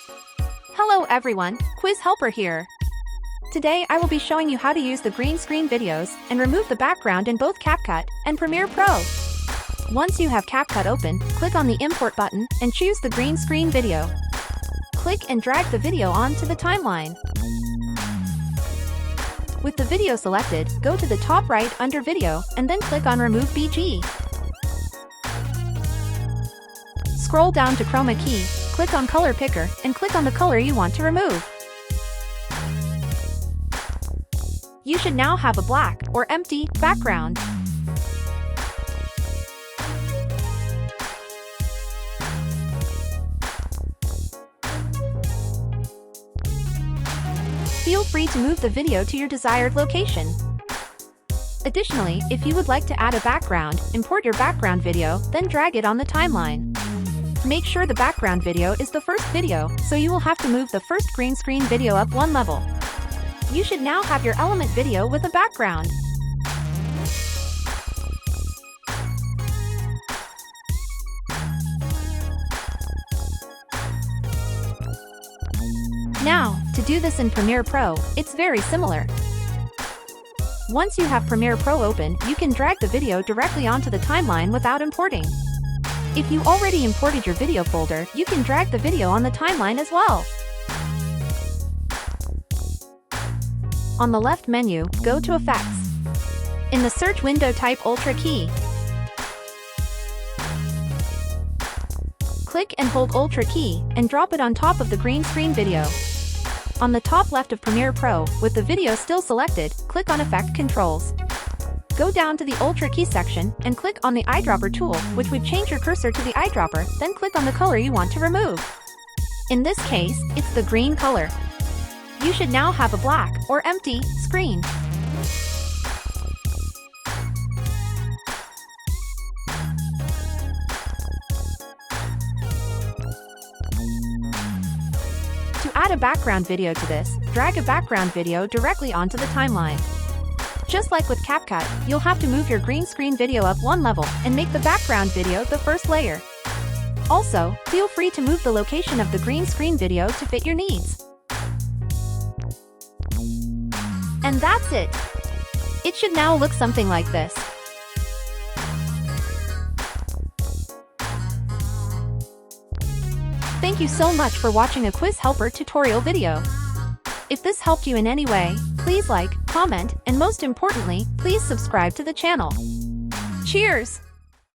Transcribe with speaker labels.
Speaker 1: Hello everyone, Quiz Helper here. Today I will be showing you how to use the green screen videos and remove the background in both CapCut and Premiere Pro. Once you have CapCut open, click on the Import button and choose the green screen video. Click and drag the video onto the timeline. With the video selected, go to the top right under Video and then click on Remove BG. Scroll down to Chroma key, click on Color Picker, and click on the color you want to remove. You should now have a black or empty background. Feel free to move the video to your desired location. Additionally, if you would like to add a background, import your background video, then drag it on the timeline. Make sure the background video is the first video, so you will have to move the first green screen video up one level. You should now have your element video with a background. Now, to do this in Premiere Pro, it's very similar. Once you have Premiere Pro open, you can drag the video directly onto the timeline without importing. If you already imported your video folder, you can drag the video on the timeline as well. On the left menu, go to Effects. In the search window, type Ultra key. Click and hold Ultra key and drop it on top of the green screen video. On the top left of Premiere Pro, with the video still selected, click on Effect Controls. Go down to the Ultra key section and click on the eyedropper tool, which would change your cursor to the eyedropper, then click on the color you want to remove. In this case, it's the green color. You should now have a black or empty screen. To add a background video to this, drag a background video directly onto the timeline. Just like with CapCut, you'll have to move your green screen video up one level and make the background video the first layer. Also, feel free to move the location of the green screen video to fit your needs. And that's it! It should now look something like this. Thank you so much for watching a Quiz Helper tutorial video. If this helped you in any way, please like, comment, and most importantly, please subscribe to the channel. Cheers!